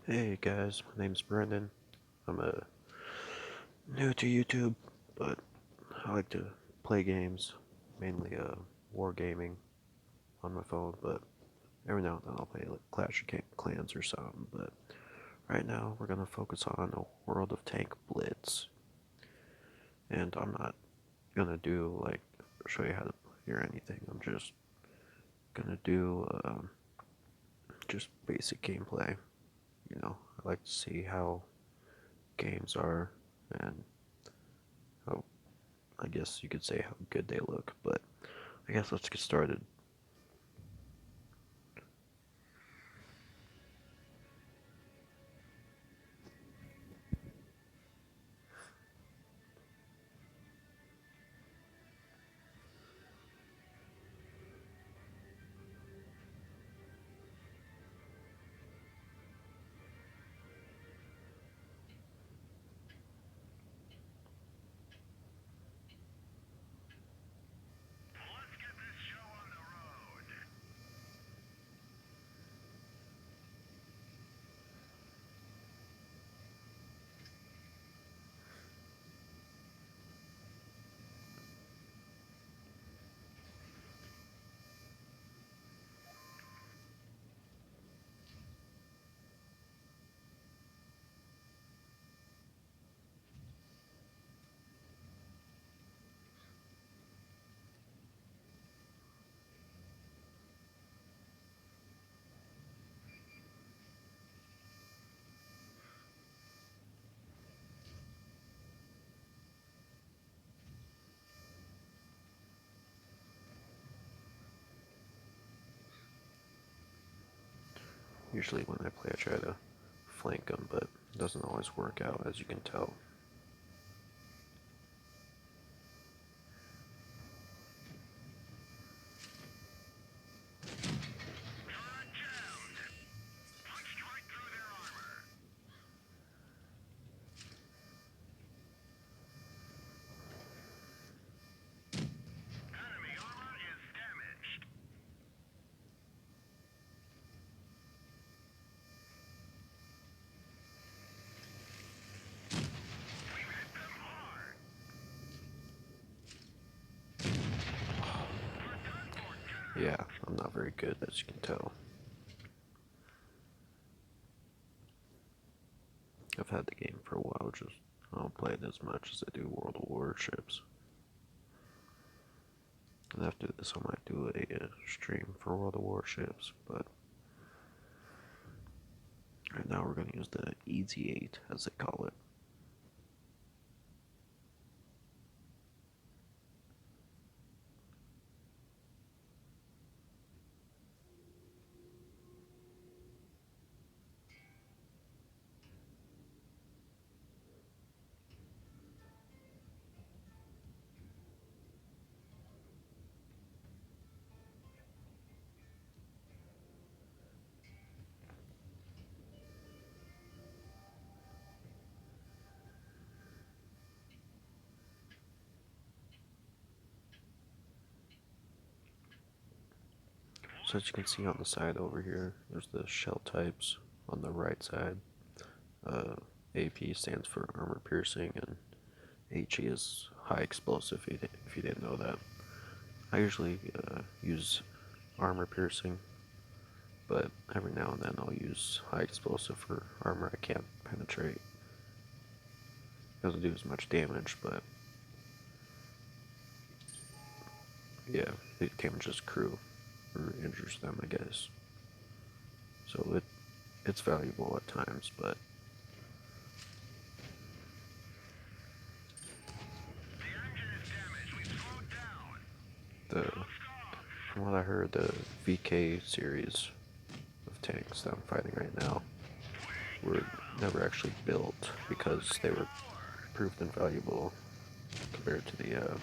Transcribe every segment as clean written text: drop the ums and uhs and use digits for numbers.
Hey guys, my name's Brendan. I'm new to YouTube, but I like to play games, mainly wargaming on my phone, but every now and then I'll play like Clash of Clans or something. But right now we're gonna focus on a World of Tank Blitz, and I'm not gonna do like show you how to play or anything. I'm just gonna do just basic gameplay. I like to see how games are and how I guess you could say how good they look, but I guess let's get started. Usually when I play I try to flank them, but it doesn't always work out, as you can tell. Yeah, I'm not very good, as you can tell. I've had the game for a while, just I don't play it as much as I do World of Warships. And after this I might do a stream for World of Warships, but right now we're going to use the Easy 8, as they call it. So as you can see on the side over here, there's the shell types on the right side. Uh, AP stands for armor piercing, and HE is high explosive, if you didn't know that. I usually use armor piercing, but every now and then I'll use high explosive for armor I can't penetrate. Doesn't do as much damage, but yeah, it damages crew or injures them, I guess. So it's valuable at times, but the from what I heard, the VK series of tanks that I'm fighting right now were never actually built because they were proved invaluable compared to the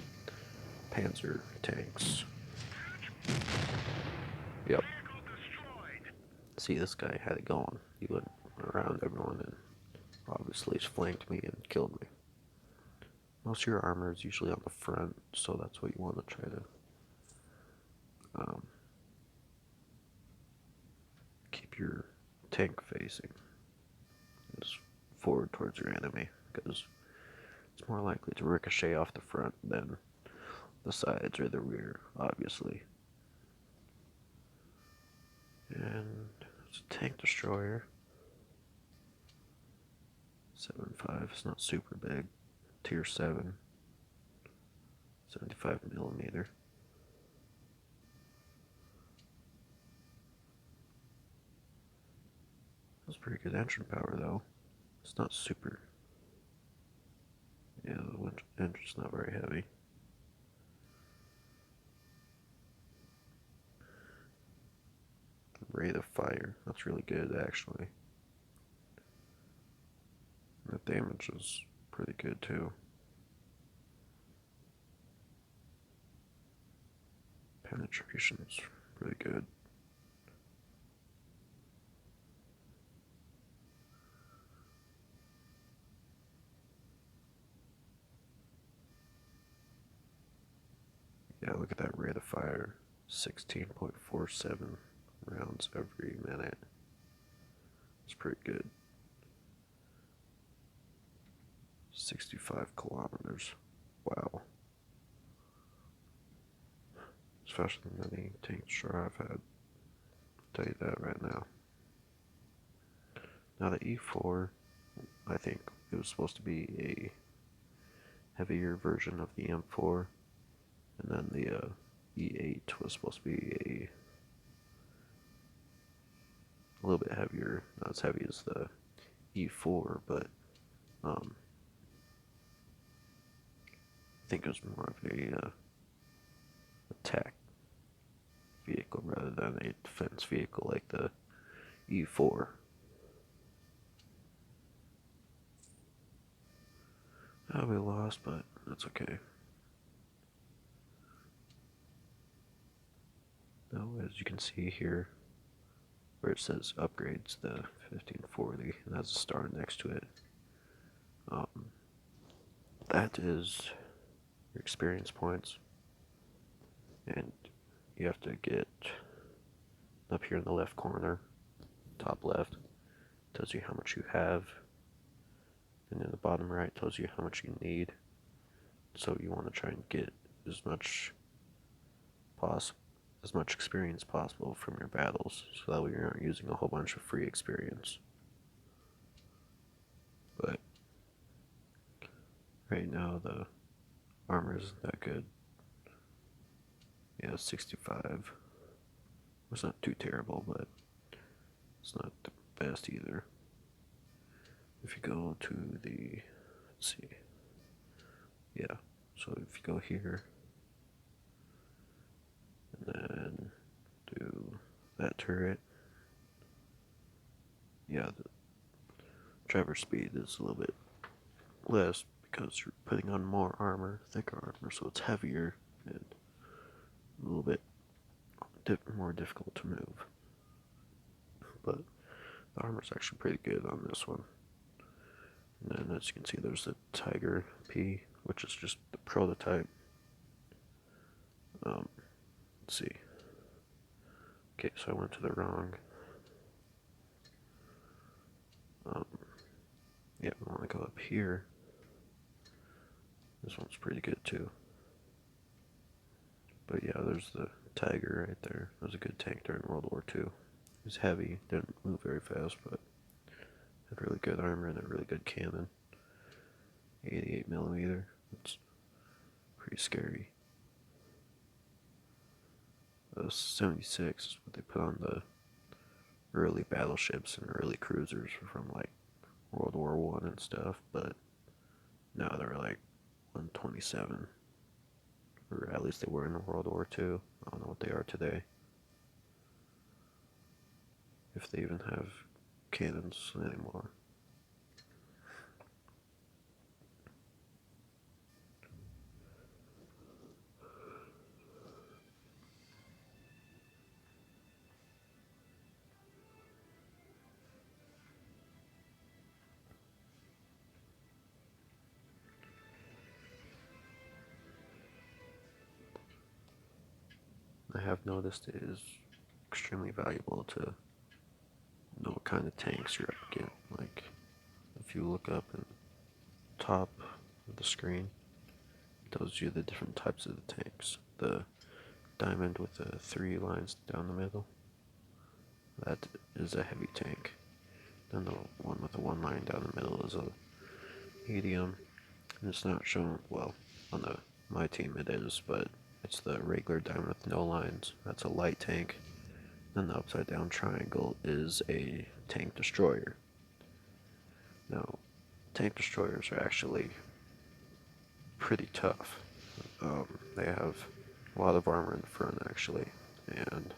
Panzer tanks. Yep. See, this guy had it going. He went around everyone and obviously flanked me and killed me. Most of your armor is usually on the front, so that's what you want to try to keep your tank facing. forward towards your enemy, because it's more likely to ricochet off the front than the sides or the rear, obviously. And it's a tank destroyer. 7.5, it's not super big. Tier 7. 75 millimeter. That's pretty good engine power though. It's not super. Yeah, the engine's not very heavy. Rate of fire. That's really good actually. The damage is pretty good too. Penetration is really good. Yeah, look at that rate of fire. 16.47 rounds every minute. It's pretty good. 65 kilometers. Wow. It's faster than any tank destroyer I've had. I'll tell you that right now. Now the E4, I think it was supposed to be a heavier version of the M4, and then the E8 was supposed to be a little bit heavier, not as heavy as the E4, but I think it was more of a attack vehicle rather than a defense vehicle like the E4. We lost, but that's okay. Now, as you can see here, where it says upgrades, the 1540, and has a star next to it, that is your experience points, and you have to get up here in the left corner, top left, tells you how much you have, and in the bottom right tells you how much you need. So you want to try and get as much experience possible from your battles, so that way you aren't using a whole bunch of free experience. But right now the armor isn't that good. Yeah, 65. It's not too terrible, but it's not the best either. If you go to the, let's see, yeah, so if you go here, and then do that turret, yeah, the traverse speed is a little bit less because you're putting on more armor, thicker armor, so it's heavier and a little bit more difficult to move. But the armor's actually pretty good on this one. And then as you can see, there's the Tiger P, which is just the prototype. Let's see. Okay, so I went to the wrong. Yeah, I want to go up here. This one's pretty good too. But yeah, there's the Tiger right there. It was a good tank during World War II. It was heavy, didn't move very fast, but had really good armor and a really good cannon. 88 millimeter. It's pretty scary. 76 is what they put on the early battleships and early cruisers from like World War I and stuff, but now they're like 127, or at least they were in World War II. I don't know what they are today, if they even have cannons anymore. I have noticed it is extremely valuable to know what kind of tanks you're up against. Like, if you look up at the top of the screen, it tells you the different types of the tanks. The diamond with the 3 lines down the middle, that is a heavy tank. Then the one with the 1 line down the middle is a medium. And it's not shown, well, on my team it is, but it's the regular diamond with no lines. That's a light tank. Then the upside down triangle is a tank destroyer. Now, tank destroyers are actually pretty tough. They have a lot of armor in the front, actually, and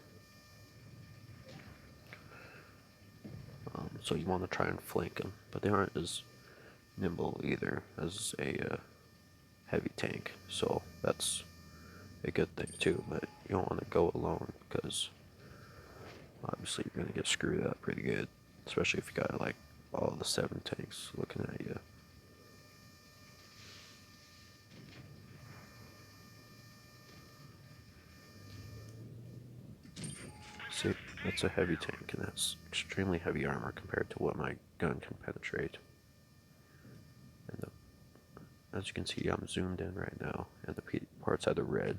so you want to try and flank them, but they aren't as nimble either as a heavy tank, so that's a good thing too, but you don't want to go alone because obviously you're going to get screwed up pretty good, especially if you got like all the 7 tanks looking at you. See, that's a heavy tank, and that's extremely heavy armor compared to what my gun can penetrate. And as you can see, I'm zoomed in right now, and the parts out of red.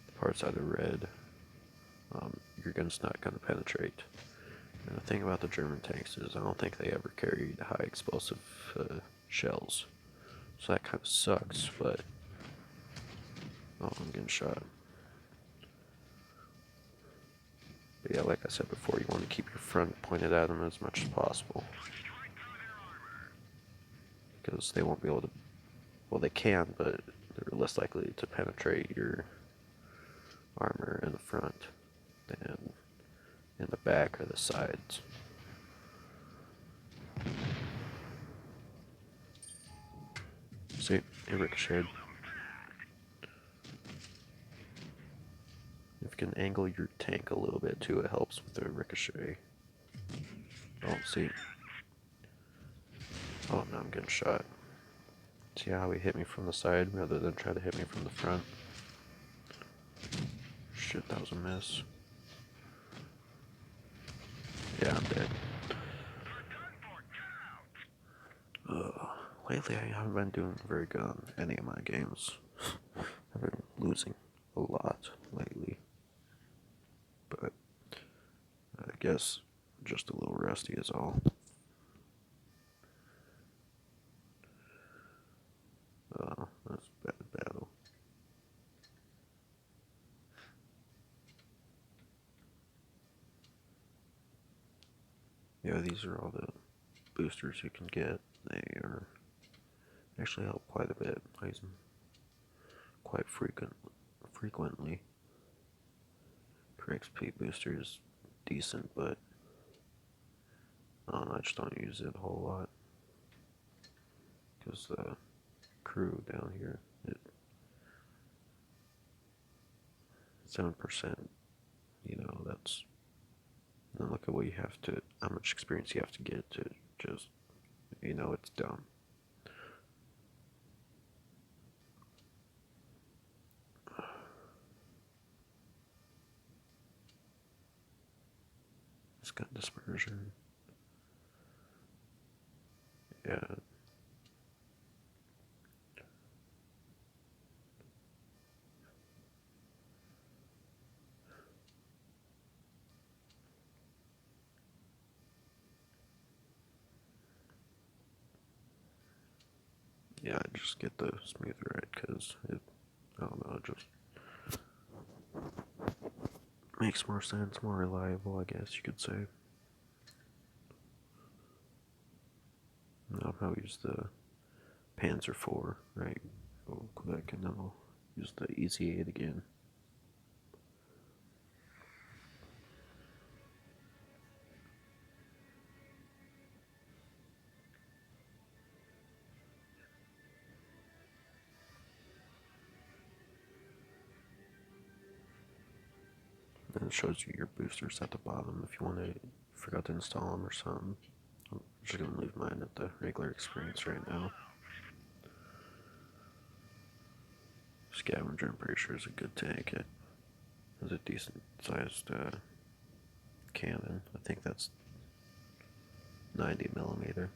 The parts out of red, your gun's not going to penetrate. And the thing about the German tanks is I don't think they ever carried high explosive shells. So that kind of sucks, but... Oh, I'm getting shot. But yeah, like I said before, you want to keep your front pointed at them as much as possible. Because they won't be able to... Well, they can, but they're less likely to penetrate your armor in the front than in the back or the sides. See, it ricocheted. If you can angle your tank a little bit too, it helps with the ricochet. Oh, see. Oh, now I'm getting shot. See how he hit me from the side rather than try to hit me from the front? Shit, that was a miss. Yeah, I'm dead. Lately I haven't been doing very good on any of my games. I've been losing a lot lately. But I guess just a little rusty is all. That's a bad battle. Yeah, these are all the boosters you can get. They are actually help quite a bit. I use them quite frequently. For XP booster is decent, but I just don't use it a whole lot. Because the crew down here, 7%, that's... And look at what you have to, how much experience you have to get to just, it's dumb. It's got dispersion. Yeah. Yeah, I just get the smoother right because it, I don't know, it just makes more sense, more reliable, I guess you could say. I'll probably use the Panzer IV, right? Go back and then I'll use the Easy 8 again. And it shows you your boosters at the bottom if you forgot to install them or something. I'm just gonna leave mine at the regular experience right now. Scavenger, I'm pretty sure, is a good tank. It has a decent sized cannon. I think that's 90 millimeter,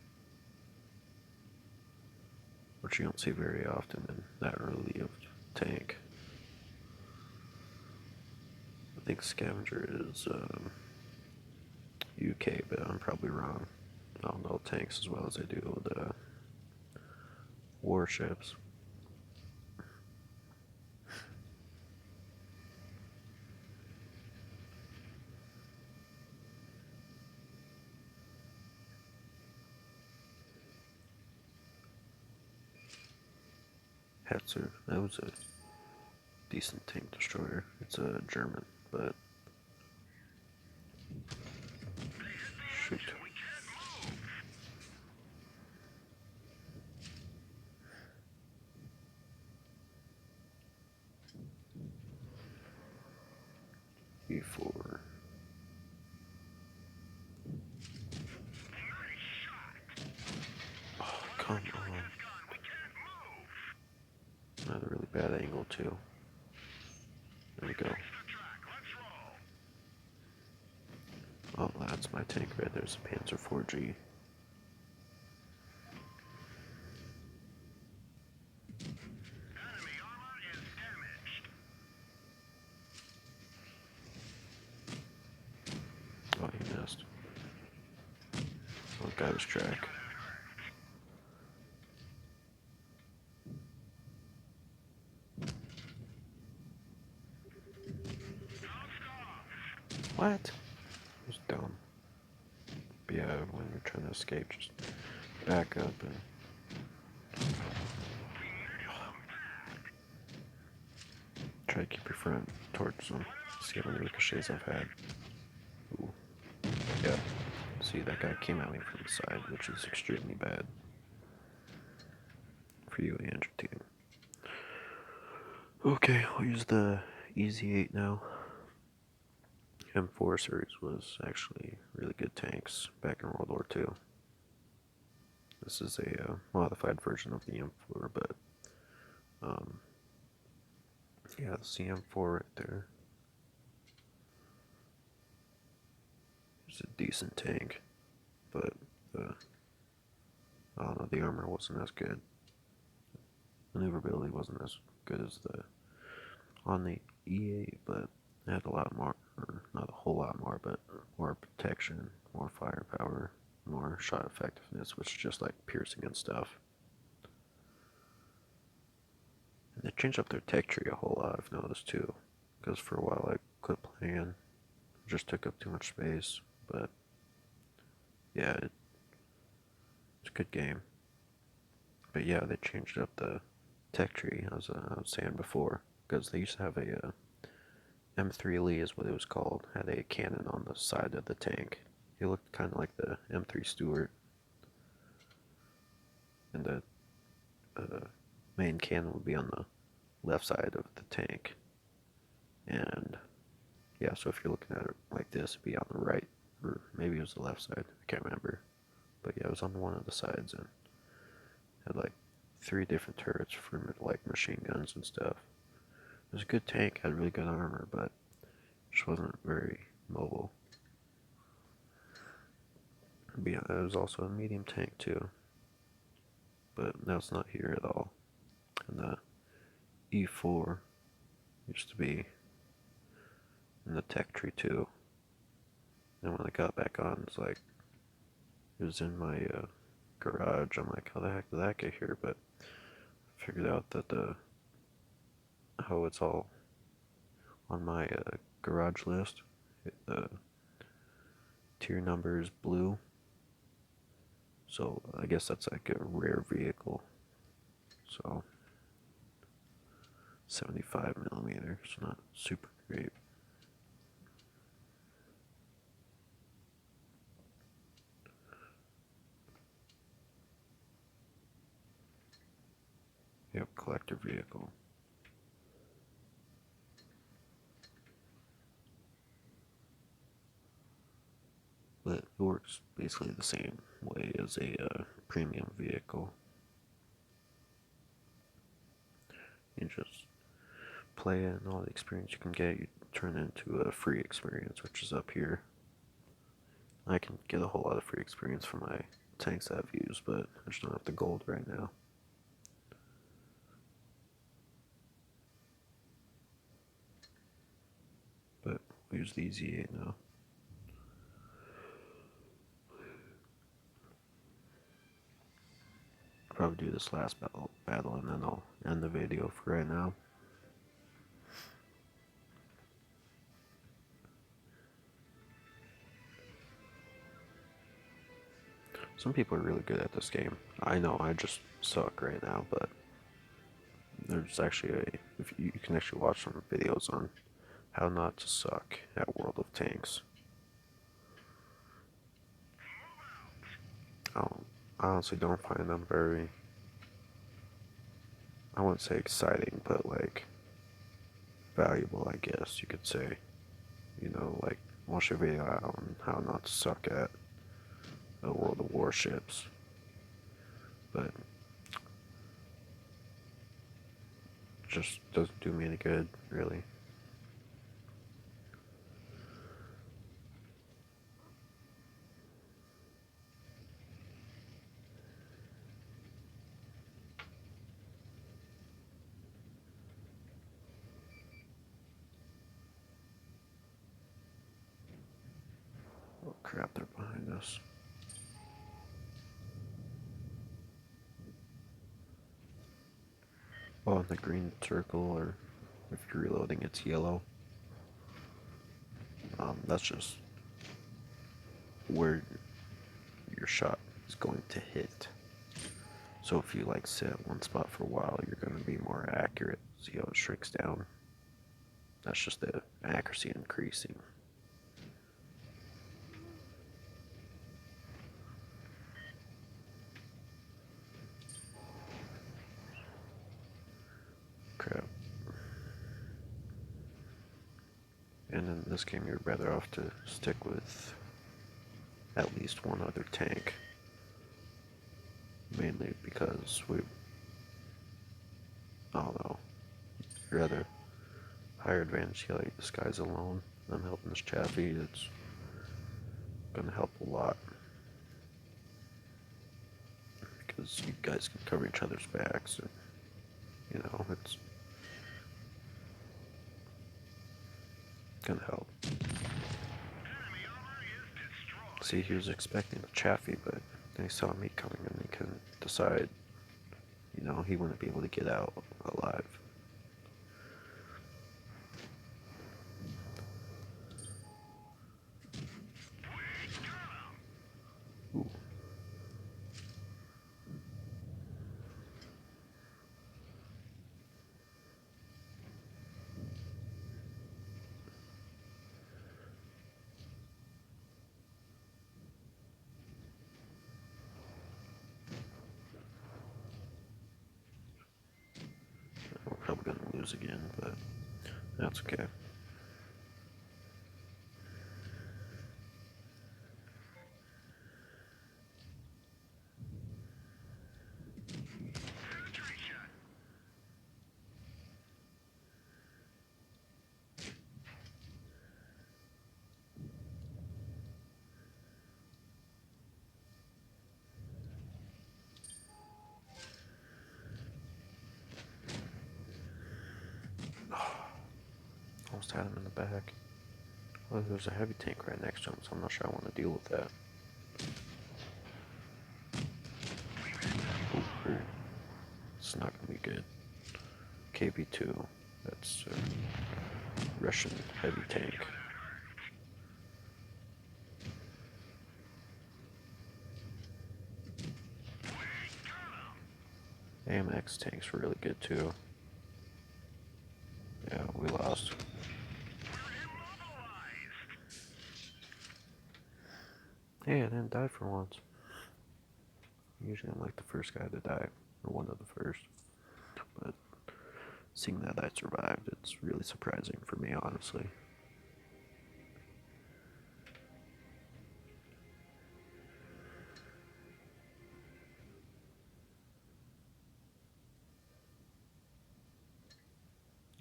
which you don't see very often in that early of tank. I think Scavenger is UK, but I'm probably wrong. I don't know tanks as well as I do the warships. Hetzer, that was a decent tank destroyer. It's a German, but shoot. E4. Oh, come on. Another really bad angle too. There we go. Oh, that's my tank right there's a Panzer 4G. Oh, he missed. Oh, got his track. What? It was dumb. But yeah, when you're trying to escape, just back up and try to keep your front towards them. See how many ricochets I've had. Ooh. Yeah. See, that guy came at me from the side, which is extremely bad for you and your team. Okay, I'll use the Easy 8 now. M4 series was actually really good tanks back in World War II. This is a modified version of the M4, but yeah, the CM4 right there. It's a decent tank, but I don't know, the armor wasn't as good. Maneuverability wasn't as good as the on the E8, but it had a lot more, or not a whole lot more, but more protection, more firepower, more shot effectiveness, which is just like piercing and stuff. And they changed up their tech tree a whole lot, I've noticed too, because for a while I quit playing, it just took up too much space, but yeah, it's a good game. But yeah, they changed up the tech tree, as I was saying before, because they used to have a M3 Lee is what it was called, had a cannon on the side of the tank. It looked kind of like the M3 Stuart, and the main cannon would be on the left side of the tank. And yeah, so if you're looking at it like this, it'd be on the right, or maybe it was the left side, I can't remember. But yeah, it was on one of the sides and had like 3 different turrets for like machine guns and stuff. It was a good tank, had really good armor, but just wasn't very mobile. But yeah, it was also a medium tank too, but now it's not here at all. And the E4 used to be in the tech tree too. And when I got back on, it's like it was in my garage. I'm like, how the heck did that get here? But I figured out that how it's all on my garage list. The tier number is blue, so I guess that's like a rare vehicle. So 75 millimeter, so not super great. Yep, collector vehicle. But it works basically the same way as a premium vehicle. You just play it, and all the experience you can get, you turn into a free experience, which is up here. I can get a whole lot of free experience from my tanks that I've used, but I just don't have the gold right now. But we'll use the EZ8 now. Probably do this last battle and then I'll end the video for right now. Some people are really good at this game. I know I just suck right now, but there's actually if you can actually watch some videos on how not to suck at World of Tanks. I honestly don't find them very, I wouldn't say exciting, but like valuable, I guess you could say. You know, like watch a video on how not to suck at the World of Warships. But just doesn't do me any good, really. Oh crap, they're behind us. Oh, and the green circle, or if you're reloading, it's yellow. That's just where your shot is going to hit. So if you like sit at one spot for a while, you're going to be more accurate. See how it shrinks down? That's just the accuracy increasing. Crap. And in this game, you're better off to stick with at least one other tank. Mainly because I don't know, you're at a higher advantage. Like this guy's alone. I'm helping this chaffee. It's gonna help a lot because you guys can cover each other's backs. And, you know, it's gonna help. See, he was expecting the chaffee, but then he saw me coming and he couldn't decide, you know, he wouldn't be able to get out alive. Ooh. We're probably gonna lose again, but that's okay. Almost had him in the back. Well, there's a heavy tank right next to him, so I'm not sure I want to deal with that. Ooh, it's not gonna be good. KB2, that's a Russian heavy tank. AMX tank's really good too. Yeah, we lost. Hey, I didn't die for once. Usually I'm like the first guy to die, or one of the first. But seeing that I survived, it's really surprising for me, honestly.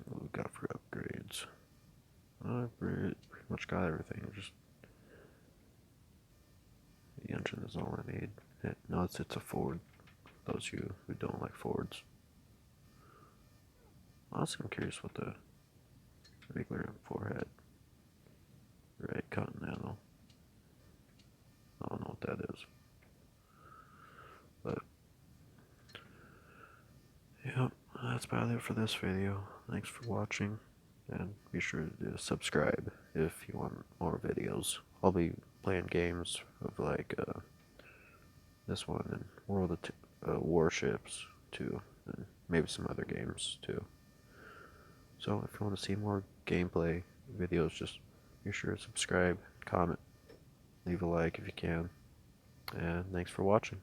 What we got for upgrades? I pretty much got everything. Just The engine is all I need. No, it's a Ford. Those of you who don't like Fords. Honestly, I'm curious what the regular M4 had. Right, Continental. I don't know what that is. But, yeah, that's about it for this video. Thanks for watching. And be sure to subscribe if you want more videos. I'll be playing games of like this one and World of Warships too, and maybe some other games too. So if you want to see more gameplay videos, just be sure to subscribe, comment, leave a like if you can, and thanks for watching.